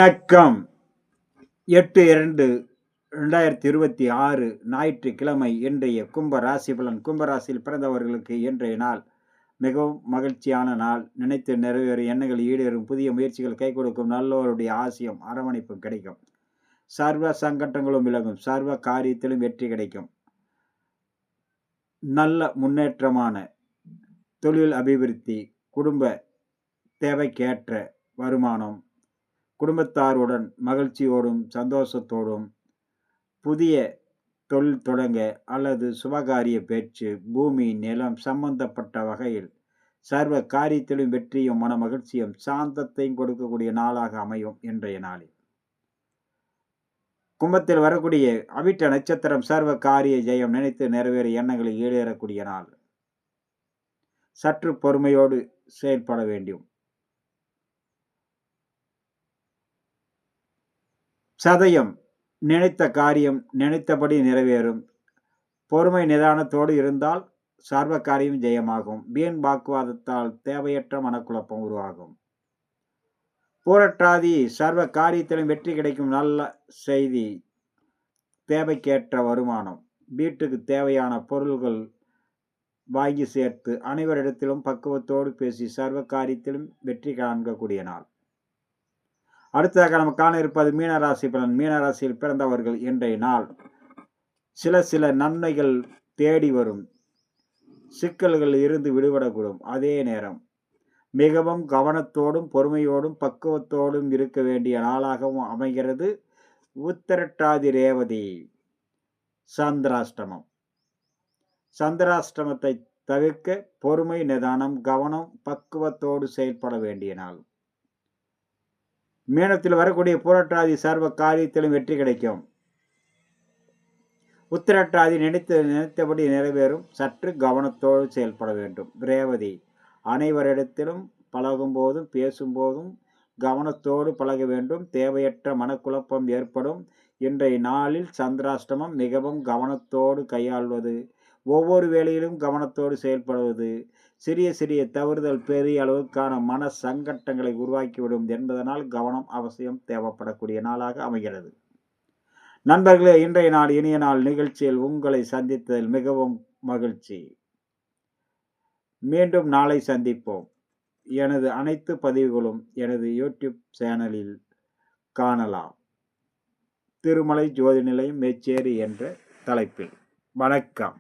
வணக்கம். 8/2/2026 ஞாயிற்றுக்கிழமை. இன்றைய கும்ப ராசி பலன். கும்பராசியில் பிறந்தவர்களுக்கு இன்றைய நாள் மிகவும் மகிழ்ச்சியான நாள். நினைத்து நிறைவேறும் எண்ணங்கள் ஈடேறும். புதிய முயற்சிகள் கை கொடுக்கும். நல்லோருடைய ஆசியம் அரவணைப்பும் கிடைக்கும். சர்வ சங்கட்டங்களும் விலகும். சர்வ காரியத்திலும் வெற்றி கிடைக்கும். நல்ல முன்னேற்றமான தொழில் அபிவிருத்தி, குடும்ப தேவைக்கேற்ற வருமானம், குடும்பத்தாருடன் மகிழ்ச்சியோடும் சந்தோஷத்தோடும் புதிய தொழில் தொடங்க அல்லது சுபகாரிய பேச்சு, பூமி நிலம் சம்பந்தப்பட்ட வகையில் சர்வ காரியத்திலும் வெற்றியும் மன மகிழ்ச்சியும் சாந்தத்தையும் கொடுக்கக்கூடிய நாளாக அமையும். இன்றைய நாளில் கும்பத்தில் வரக்கூடிய அவிட்ட நட்சத்திரம் சர்வ காரிய ஜெயம். நினைத்து நிறைவேற எண்ணங்களை ஈடேறக்கூடிய நாள். சற்று பொறுமையோடு செயல்பட வேண்டும். சதயம் நினைத்த காரியம் நினைத்தபடி நிறைவேறும். பொறுமை நிதானத்தோடு இருந்தால் சர்வ காரியம் ஜெயமாகும். வீண் வாக்குவாதத்தால் தேவையற்ற மனக்குழப்பம் உருவாகும். பூரட்டாதி சர்வ காரியத்திலும் வெற்றி கிடைக்கும். நல்ல செய்தி, தேவைக்கேற்ற வருமானம், வீட்டுக்கு தேவையான பொருள்கள் வாங்கி சேர்த்து அனைவரிடத்திலும் பக்குவத்தோடு பேசி சர்வ காரியத்திலும் வெற்றி காண்கக்கூடிய நாள். அடுத்ததாக நம்ம காண இருப்பது மீனராசி பலன். மீனராசியில் பிறந்தவர்கள் இன்றைய நாள் சில நன்மைகள் தேடி வரும். சிக்கல்கள் இருந்து விடுபடக்கூடும். அதே நேரம் மிகவும் கவனத்தோடும் பொறுமையோடும் பக்குவத்தோடும் இருக்க வேண்டிய நாளாகவும் அமைகிறது. உத்திரட்டாதி ரேவதி சந்திராஷ்டமம். சந்திராஷ்டமத்தை தவிர்க்க பொறுமை நிதானம் கவனம் பக்குவத்தோடு செயல்பட வேண்டிய நாள். மீனத்தில் வரக்கூடிய புரட்டாதி சர்வ காரியத்திலும் வெற்றி கிடைக்கும். உத்திரட்டாதி நினைத்தபடி நிறைவேறும். சற்று கவனத்தோடு செயல்பட வேண்டும். ரேவதி அனைவரிடத்திலும் பழகும் போதும் பேசும்போதும் கவனத்தோடு பழக வேண்டும். தேவையற்ற மனக்குழப்பம் ஏற்படும். இன்றைய நாளில் சந்திராஷ்டமம். மிகவும் கவனத்தோடு கையாள்வது, ஒவ்வொரு வேளையிலும் கவனத்தோடு செயல்படுவது சிறிய தவறுதல் பெரிய அளவுக்கான மன சங்கட்டங்களை உருவாக்கிவிடும் என்பதனால் கவனம் அவசியம் தேவைப்படக்கூடிய நாளாக அமைகிறது. நண்பர்களே, இன்றைய நாள் இனிய நாள் நிகழ்ச்சியில் உங்களை சந்தித்ததில் மிகவும் மகிழ்ச்சி. மீண்டும் நாளை சந்திப்போம். எனது அனைத்து பதிவுகளும் எனது யூடியூப் சேனலில் காணலாம். திருமலை ஜோதி நிலையம் மேச்சேரி என்ற தலைப்பில். வணக்கம்.